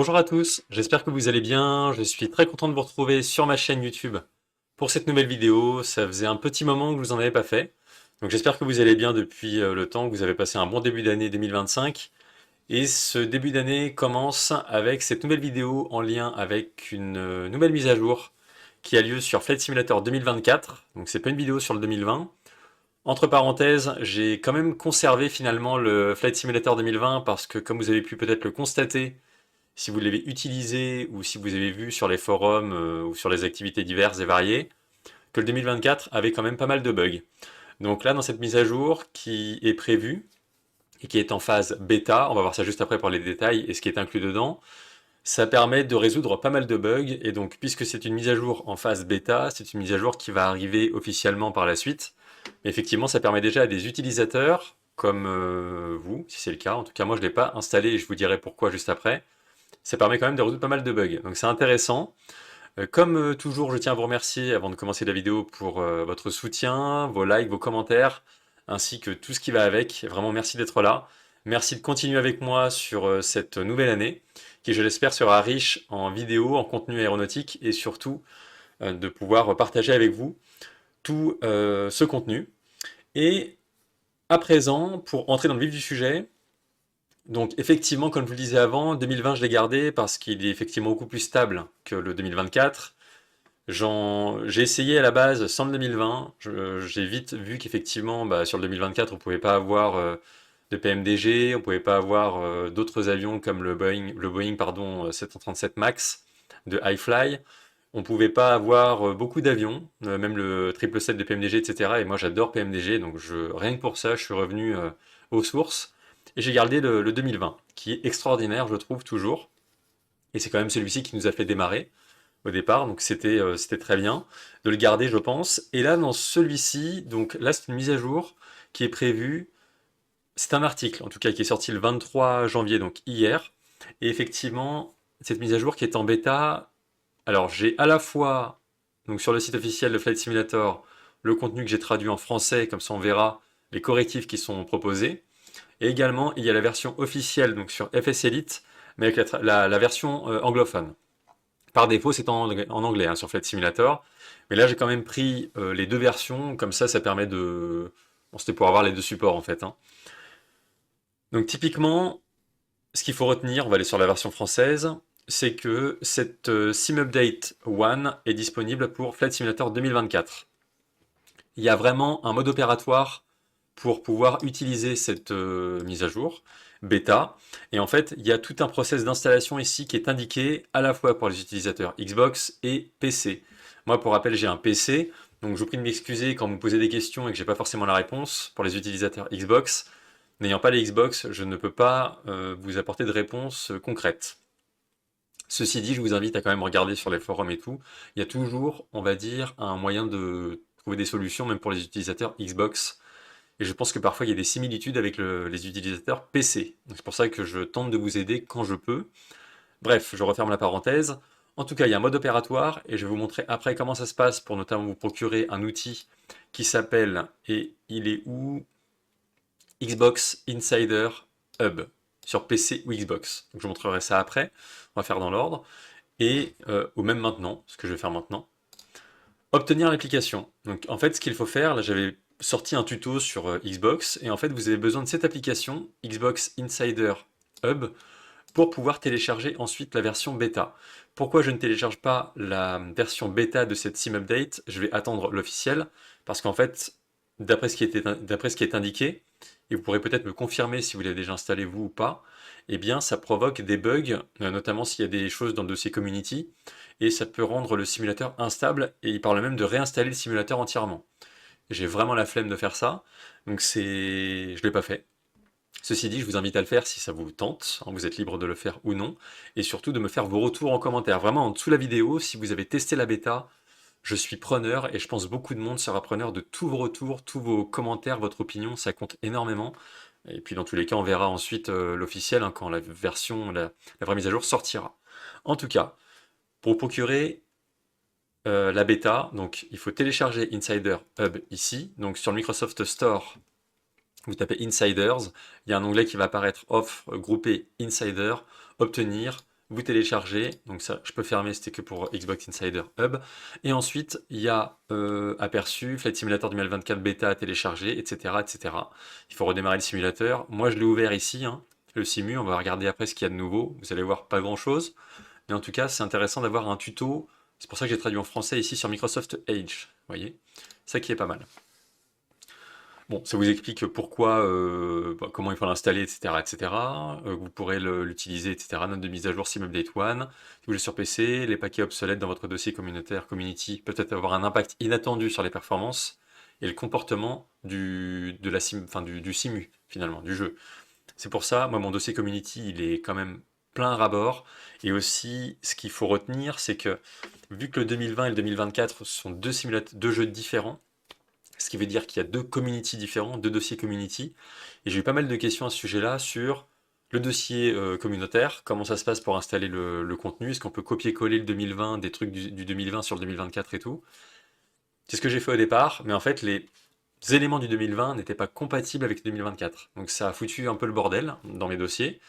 Bonjour à tous, j'espère que vous allez bien. Je suis très content de vous retrouver sur ma chaîne YouTube pour cette nouvelle vidéo. Ça faisait un petit moment que je vous en avais pas fait. Donc j'espère que vous allez bien depuis le temps, que vous avez passé un bon début d'année 2025. Et ce début d'année commence avec cette nouvelle vidéo en lien avec une nouvelle mise à jour qui a lieu sur Flight Simulator 2024. Donc c'est pas une vidéo sur le 2020. Entre parenthèses, j'ai quand même conservé finalement le Flight Simulator 2020 parce que comme vous avez pu peut-être le constater, si vous l'avez utilisé ou si vous avez vu sur les forums ou sur les activités diverses et variées, que le 2024 avait quand même pas mal de bugs. Donc là, dans cette mise à jour qui est prévue et qui est en phase bêta, on va voir ça juste après pour les détails et ce qui est inclus dedans, ça permet de résoudre pas mal de bugs. Et donc, puisque c'est une mise à jour en phase bêta, c'est une mise à jour qui va arriver officiellement par la suite. Mais effectivement, ça permet déjà à des utilisateurs comme vous, si c'est le cas. En tout cas, moi, je ne l'ai pas installé et je vous dirai pourquoi juste après. Ça permet quand même de résoudre pas mal de bugs. Donc c'est intéressant. Comme toujours, je tiens à vous remercier avant de commencer la vidéo pour votre soutien, vos likes, vos commentaires, ainsi que tout ce qui va avec. Vraiment, merci d'être là. Merci de continuer avec moi sur cette nouvelle année, qui, je l'espère, sera riche en vidéos, en contenu aéronautique et surtout de pouvoir partager avec vous tout ce contenu. Et à présent, pour entrer dans le vif du sujet, donc effectivement, comme je vous le disais avant, 2020 je l'ai gardé parce qu'il est effectivement beaucoup plus stable que le 2024. J'ai essayé à la base sans le 2020. J'ai vite vu qu'effectivement, sur le 2024, on pouvait pas avoir de PMDG, on pouvait pas avoir d'autres avions comme le Boeing pardon, 737 MAX de iFly. On pouvait pas avoir beaucoup d'avions, même le 777 de PMDG, etc. Et moi j'adore PMDG, donc rien que pour ça, je suis revenu aux sources. Et j'ai gardé le 2020, qui est extraordinaire, je trouve, toujours. Et c'est quand même celui-ci qui nous a fait démarrer au départ, donc c'était très bien de le garder, je pense. Et là, dans celui-ci, donc là, c'est une mise à jour qui est prévue. C'est un article, en tout cas, qui est sorti le 23 janvier, donc hier. Et effectivement, cette mise à jour qui est en bêta, alors j'ai à la fois, donc sur le site officiel de Flight Simulator, le contenu que j'ai traduit en français, comme ça on verra les correctifs qui sont proposés. Et également, il y a la version officielle, donc sur FS Elite, mais avec la version anglophone. Par défaut, c'est en anglais hein, sur Flight Simulator. Mais là, j'ai quand même pris les deux versions, comme ça permet de... Bon, c'était pour avoir les deux supports en fait. Hein. Donc typiquement, ce qu'il faut retenir, on va aller sur la version française, c'est que cette Sim Update One est disponible pour Flight Simulator 2024. Il y a vraiment un mode opératoire pour pouvoir utiliser cette mise à jour bêta. Et en fait, il y a tout un process d'installation ici qui est indiqué à la fois pour les utilisateurs Xbox et PC. Moi, pour rappel, j'ai un PC, donc je vous prie de m'excuser quand vous me posez des questions et que j'ai pas forcément la réponse pour les utilisateurs Xbox. N'ayant pas les Xbox, je ne peux pas vous apporter de réponse concrète. Ceci dit, je vous invite à quand même regarder sur les forums et tout. Il y a toujours, on va dire, un moyen de trouver des solutions, même pour les utilisateurs Xbox. Et je pense que parfois il y a des similitudes avec les utilisateurs PC. Donc c'est pour ça que je tente de vous aider quand je peux. Bref, je referme la parenthèse. En tout cas, il y a un mode opératoire et je vais vous montrer après comment ça se passe pour notamment vous procurer un outil qui s'appelle, et il est où? Xbox Insider Hub sur PC ou Xbox. Donc je vous montrerai ça après. On va faire dans l'ordre. Et ou même maintenant, ce que je vais faire maintenant. Obtenir l'application. Donc en fait, ce qu'il faut faire, là j'avais sorti un tuto sur Xbox, et en fait vous avez besoin de cette application, Xbox Insider Hub, pour pouvoir télécharger ensuite la version bêta. Pourquoi je ne télécharge pas la version bêta de cette Sim Update? Je vais attendre l'officiel, parce qu'en fait, d'après ce qui est indiqué, et vous pourrez peut-être me confirmer si vous l'avez déjà installé vous ou pas, eh bien ça provoque des bugs, notamment s'il y a des choses dans le dossier Community, et ça peut rendre le simulateur instable, et il parle même de réinstaller le simulateur entièrement. J'ai vraiment la flemme de faire ça, donc je l'ai pas fait. Ceci dit, je vous invite à le faire si ça vous tente, hein, vous êtes libre de le faire ou non, et surtout de me faire vos retours en commentaire. Vraiment en dessous de la vidéo, si vous avez testé la bêta, je suis preneur, et je pense beaucoup de monde sera preneur de tous vos retours, tous vos commentaires, votre opinion, ça compte énormément. Et puis dans tous les cas, on verra ensuite l'officiel, hein, quand la vraie mise à jour sortira. En tout cas, pour procurer la bêta, donc il faut télécharger Insider Hub ici. Donc sur le Microsoft Store, vous tapez Insiders, il y a un onglet qui va apparaître offre groupée Insider, obtenir. vous téléchargez, donc ça je peux fermer, c'était que pour Xbox Insider Hub, et ensuite il y a aperçu, Flight Simulator 2024 bêta à télécharger, etc., etc. Il faut redémarrer le simulateur. Moi je l'ai ouvert ici, hein, le simu, on va regarder après ce qu'il y a de nouveau, vous allez voir pas grand chose, mais en tout cas c'est intéressant d'avoir un tuto, c'est pour ça que j'ai traduit en français ici sur Microsoft Edge, vous voyez, ça qui est pas mal. Bon, ça vous explique pourquoi, comment il faut l'installer, etc., etc. Vous pourrez l'utiliser, etc. Note de mise à jour Sim Update One. Si vous êtes sur PC, les paquets obsolètes dans votre dossier communautaire Community peut-être avoir un impact inattendu sur les performances et le comportement de la sim, enfin, du simu, finalement, du jeu. C'est pour ça, moi, mon dossier Community, il est quand même plein ras-bord. Et aussi, ce qu'il faut retenir, c'est que vu que le 2020 et le 2024 sont deux jeux différents, ce qui veut dire qu'il y a deux community différents, deux dossiers community. Et j'ai eu pas mal de questions à ce sujet-là sur le dossier communautaire, comment ça se passe pour installer le contenu, est-ce qu'on peut copier-coller le 2020, des trucs du 2020 sur le 2024 et tout. C'est ce que j'ai fait au départ, mais en fait les éléments du 2020 n'étaient pas compatibles avec le 2024. Donc ça a foutu un peu le bordel dans mes dossiers.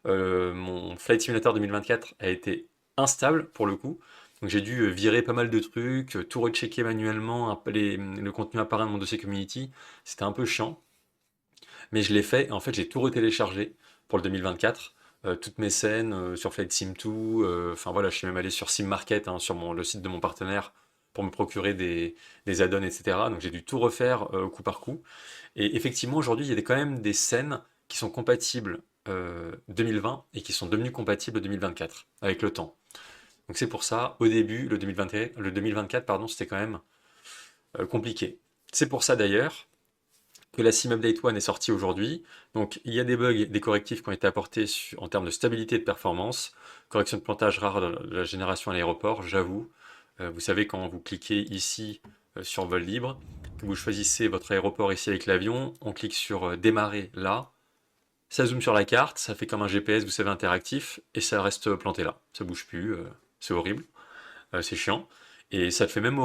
Mon Flight Simulator 2024 a été instable pour le coup. Donc j'ai dû virer pas mal de trucs, tout rechecker manuellement, le contenu apparent de mon dossier community. C'était un peu chiant, mais je l'ai fait. Et en fait, j'ai tout retéléchargé pour le 2024. Toutes mes scènes sur Flight Sim 2. Enfin voilà, je suis même allé sur Sim Market, hein, sur le site de mon partenaire, pour me procurer des add-ons, etc. Donc j'ai dû tout refaire coup par coup. Et effectivement, aujourd'hui, il y a quand même des scènes qui sont compatibles 2020 et qui sont devenues compatibles 2024 avec le temps. Donc c'est pour ça, au début, le 2024, pardon, c'était quand même compliqué. C'est pour ça d'ailleurs que la Sim Update One est sortie aujourd'hui. Donc il y a des bugs, des correctifs qui ont été apportés en termes de stabilité et de performance. Correction de plantage rare de la génération à l'aéroport, j'avoue. Vous savez, quand vous cliquez ici sur vol libre, que vous choisissez votre aéroport ici avec l'avion, on clique sur démarrer là, ça zoome sur la carte, ça fait comme un GPS, vous savez, interactif, et ça reste planté là. Ça bouge plus, c'est horrible, c'est chiant. Et ça le fait même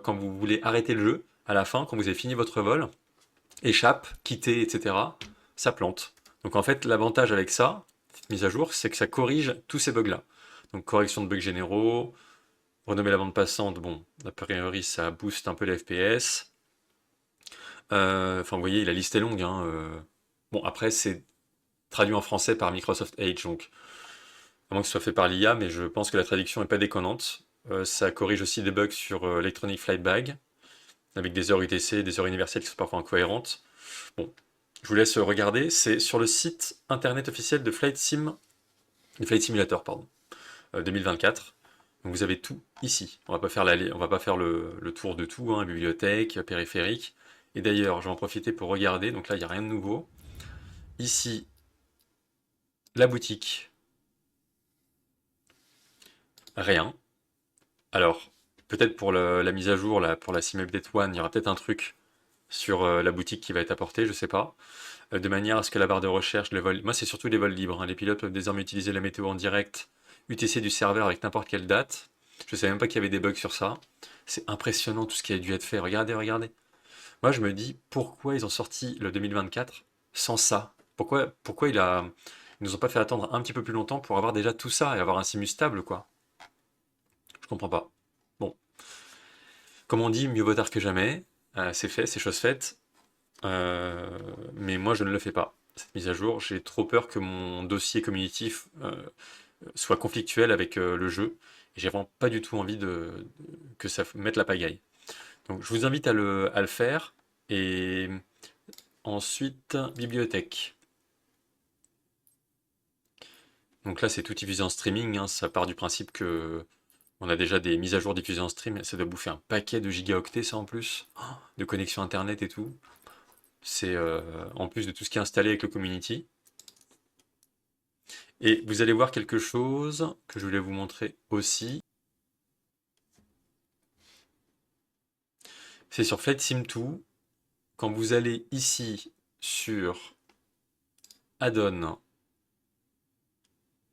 quand vous voulez arrêter le jeu, à la fin, quand vous avez fini votre vol, échappe, quitter, etc., ça plante. Donc en fait, l'avantage avec ça, cette mise à jour, c'est que ça corrige tous ces bugs-là. Donc correction de bugs généraux, renommer la bande passante, bon, a priori ça booste un peu les FPS. Enfin, vous voyez, la liste est longue, hein. Bon, après, c'est traduit en français par Microsoft Edge, donc à moins que ce soit fait par l'IA, mais je pense que la traduction n'est pas déconnante. Ça corrige aussi des bugs sur Electronic Flight Bag, avec des heures UTC, des heures universelles qui sont parfois incohérentes. Bon, je vous laisse regarder, c'est sur le site internet officiel de Flight Simulator, pardon, 2024. Donc vous avez tout ici. On va pas faire le tour de tout, hein, bibliothèque, périphérique. Et d'ailleurs, je vais en profiter pour regarder. Donc là, il n'y a rien de nouveau. Ici, la boutique. Rien. Alors, peut-être pour la mise à jour, là, pour la Sim Update One, il y aura peut-être un truc sur la boutique qui va être apporté, je sais pas. De manière à ce que la barre de recherche, les vols... Moi, c'est surtout les vols libres, hein. Les pilotes peuvent désormais utiliser la météo en direct, UTC du serveur avec n'importe quelle date. Je savais même pas qu'il y avait des bugs sur ça. C'est impressionnant tout ce qui a dû être fait. Regardez, regardez. Moi, je me dis, pourquoi ils ont sorti le 2024 sans ça? Pourquoi ils nous ont pas fait attendre un petit peu plus longtemps pour avoir déjà tout ça et avoir un simu stable, quoi? Je comprends pas. Bon, comme on dit, mieux vaut tard que jamais. C'est fait, c'est chose faite. Mais moi, je ne le fais pas. Cette mise à jour, j'ai trop peur que mon dossier communitif soit conflictuel avec le jeu. Et j'ai vraiment pas du tout envie que ça mette la pagaille. Donc, je vous invite à le faire. Et ensuite, bibliothèque. Donc là, c'est tout diffusé en streaming, hein. Ça part du principe que on a déjà des mises à jour diffusées en stream. Ça doit bouffer un paquet de gigaoctets, ça en plus, oh, de connexion internet et tout. C'est en plus de tout ce qui est installé avec le community. Et vous allez voir quelque chose que je voulais vous montrer aussi. C'est sur Flight Sim 2. Quand vous allez ici sur Add-on,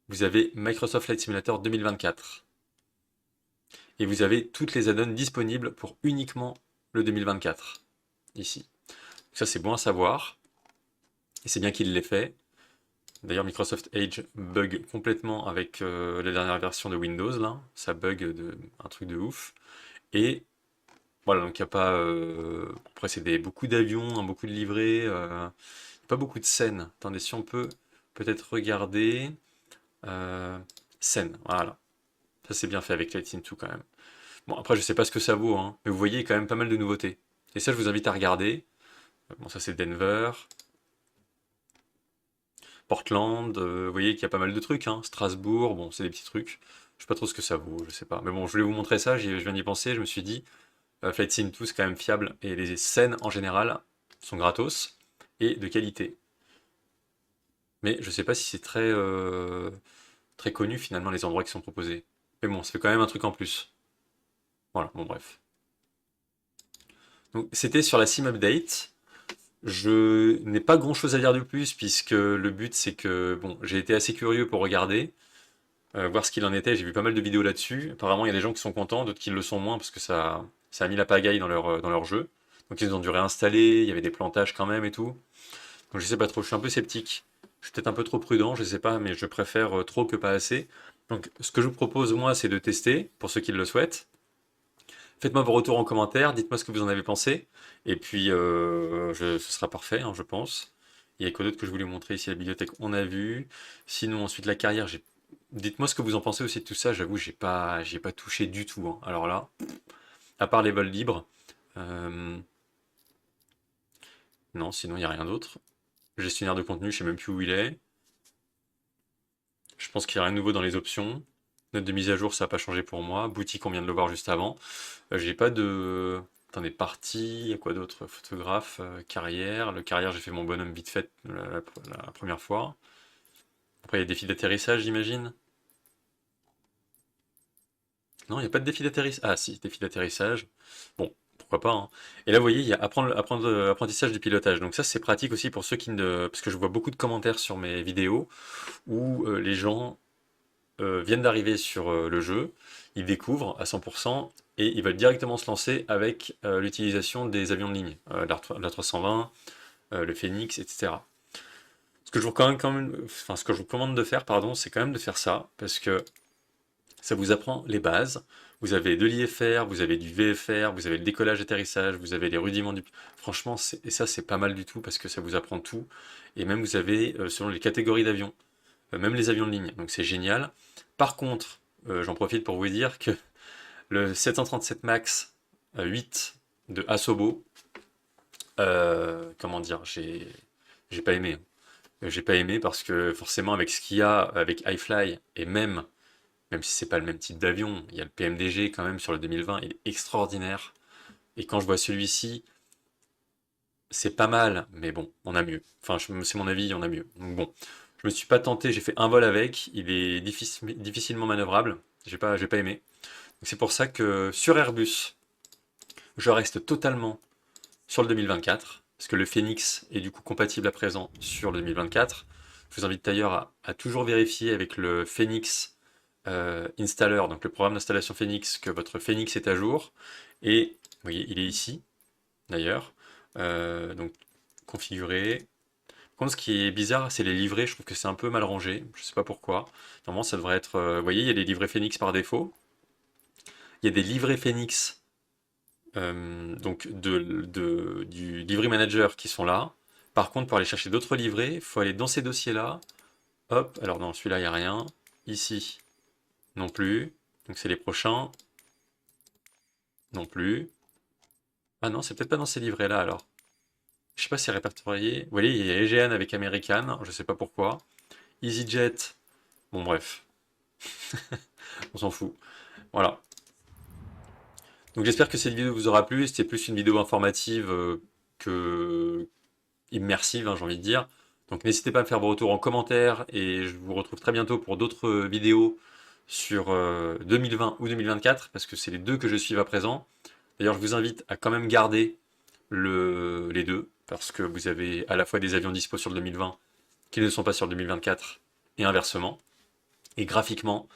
vous avez Microsoft Flight Simulator 2024. Et vous avez toutes les add-ons disponibles pour uniquement le 2024. Ici. Ça, c'est bon à savoir. Et c'est bien qu'il l'ait fait. D'ailleurs, Microsoft Edge bug complètement avec la dernière version de Windows, là. Ça bug un truc de ouf. Et voilà, donc il n'y a pas... Après, c'est beaucoup d'avions, hein, beaucoup de livrées, pas beaucoup de scènes. Attendez, si on peut peut-être regarder... scènes, voilà. Ça, c'est bien fait avec Light Into quand même. Bon, après, je sais pas ce que ça vaut, hein, mais vous voyez, il y a quand même pas mal de nouveautés. Et ça, je vous invite à regarder. Bon, ça, c'est Denver. Portland, vous voyez qu'il y a pas mal de trucs, hein. Strasbourg, bon, c'est des petits trucs. Je sais pas trop ce que ça vaut, je sais pas. Mais bon, je voulais vous montrer ça, je viens d'y penser, je me suis dit, Flight Sim 2, c'est quand même fiable, et les scènes, en général, sont gratos, et de qualité. Mais je sais pas si c'est très connu, finalement, les endroits qui sont proposés. Mais bon, ça fait quand même un truc en plus. Voilà, bon, bref. Donc, c'était sur la Sim Update. Je n'ai pas grand chose à dire de plus, puisque le but, c'est que, bon, j'ai été assez curieux pour regarder. Voir ce qu'il en était. J'ai vu pas mal de vidéos là-dessus. Apparemment, il y a des gens qui sont contents, d'autres qui le sont moins parce que ça a mis la pagaille dans leur jeu. Donc ils ont dû réinstaller, il y avait des plantages quand même et tout. Donc je sais pas trop, je suis un peu sceptique. Je suis peut-être un peu trop prudent, je sais pas, mais je préfère trop que pas assez. Donc ce que je vous propose, moi, c'est de tester, pour ceux qui le souhaitent. Faites-moi vos retours en commentaire, dites-moi ce que vous en avez pensé. Et puis, ce sera parfait, hein, je pense. Il y a quoi d'autre que je voulais vous montrer ici, la bibliothèque, on a vu. Sinon, ensuite, la carrière, dites-moi ce que vous en pensez aussi de tout ça, j'avoue, j'y ai pas touché du tout, hein. Alors là, à part les vols libres, euh, non, sinon, il n'y a rien d'autre. Gestionnaire de contenu, je sais même plus où il est. Je pense qu'il n'y a rien de nouveau dans les options. Note de mise à jour, ça n'a pas changé pour moi. Boutique, on vient de le voir juste avant. J'ai pas de... Attendez, partie, il y a quoi d'autre? Photographe, carrière. Le carrière, j'ai fait mon bonhomme vite fait la première fois. Après, il y a défi d'atterrissage, j'imagine. Non, il n'y a pas de défi d'atterrissage. Ah si, défi d'atterrissage. Bon, pourquoi pas, hein. Et là, vous voyez, il y a apprentissage du pilotage. Donc ça, c'est pratique aussi pour ceux qui ne... Parce que je vois beaucoup de commentaires sur mes vidéos où les gens viennent d'arriver sur le jeu, ils découvrent à 100% et ils veulent directement se lancer avec l'utilisation des avions de ligne, l'A320, le Phoenix, etc. Ce que je vous enfin, ce que je vous commande de faire, pardon, c'est quand même de faire ça, parce que ça vous apprend les bases. Vous avez de l'IFR, vous avez du VFR, vous avez le décollage atterrissage, vous avez les rudiments du... Franchement, et ça c'est pas mal du tout parce que ça vous apprend tout. Et même vous avez, selon les catégories d'avions, même les avions de ligne. Donc c'est génial. Par contre, j'en profite pour vous dire que le 737 MAX 8 de Asobo, comment dire, j'ai pas aimé, hein. J'ai pas aimé parce que forcément avec ce qu'il y a avec iFly et même si c'est pas le même type d'avion, il y a le PMDG quand même sur le 2020, il est extraordinaire. Et quand je vois celui-ci, c'est pas mal, mais bon, on a mieux. Enfin, c'est mon avis, on a mieux. Donc bon, je me suis pas tenté, j'ai fait un vol avec, il est difficilement manœuvrable, j'ai pas aimé. Donc c'est pour ça que sur Airbus, je reste totalement sur le 2024, parce que le Phoenix est du coup compatible à présent sur le 2024. Je vous invite d'ailleurs à toujours vérifier avec le Phoenix Installer, donc le programme d'installation Phoenix, que votre Phoenix est à jour. Et vous voyez, il est ici, d'ailleurs. Donc configurer. Par contre, ce qui est bizarre, c'est les livrets. Je trouve que c'est un peu mal rangé. Je sais pas pourquoi. Normalement, ça devrait être. Vous voyez, il y a les livrets Phoenix par défaut. Il y a des livrets Phoenix, donc du livret manager qui sont là. Par contre, pour aller chercher d'autres livrets, il faut aller dans ces dossiers-là. Hop, alors non, celui-là, il n'y a rien. Ici, non plus. Donc c'est les prochains. Non plus. Ah non, c'est peut-être pas dans ces livrets-là alors. Je sais pas si c'est répertorié. Vous voyez, il y a Aegean avec American, je sais pas pourquoi. EasyJet, bon bref, on s'en fout. Voilà. Donc j'espère que cette vidéo vous aura plu. C'était plus une vidéo informative que immersive, hein, j'ai envie de dire. Donc n'hésitez pas à me faire vos retours en commentaire et je vous retrouve très bientôt pour d'autres vidéos sur 2020 ou 2024 parce que c'est les deux que je suis à présent. D'ailleurs, je vous invite à quand même garder les deux parce que vous avez à la fois des avions dispo sur le 2020 qui ne sont pas sur le 2024 et inversement. Et graphiquement,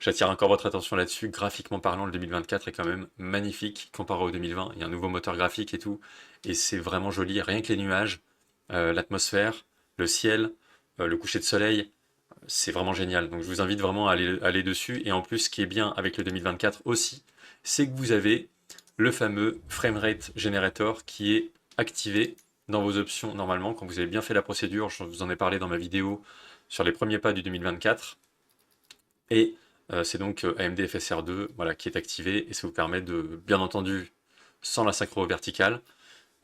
j'attire encore votre attention là-dessus. Graphiquement parlant, le 2024 est quand même magnifique comparé au 2020. Il y a un nouveau moteur graphique et tout. Et c'est vraiment joli. Rien que les nuages, l'atmosphère, le ciel, le coucher de soleil, c'est vraiment génial. Donc je vous invite vraiment à aller dessus. Et en plus, ce qui est bien avec le 2024 aussi, c'est que vous avez le fameux Framerate Generator qui est activé dans vos options normalement quand vous avez bien fait la procédure. Je vous en ai parlé dans ma vidéo sur les premiers pas du 2024. Et c'est donc AMD FSR2 voilà, qui est activé et ça vous permet de, bien entendu, sans la synchro verticale,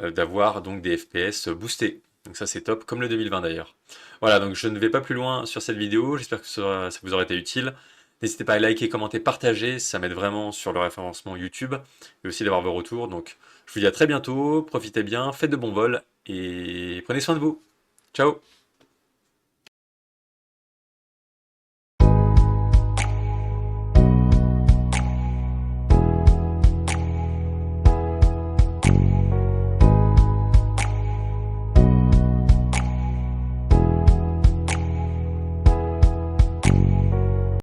d'avoir donc des FPS boostés. Donc ça c'est top, comme le 2020 d'ailleurs. Voilà, donc je ne vais pas plus loin sur cette vidéo, j'espère que ça vous aura été utile. N'hésitez pas à liker, commenter, partager, ça m'aide vraiment sur le référencement YouTube, et aussi d'avoir vos retours. Donc je vous dis à très bientôt, profitez bien, faites de bons vols, et prenez soin de vous. Ciao!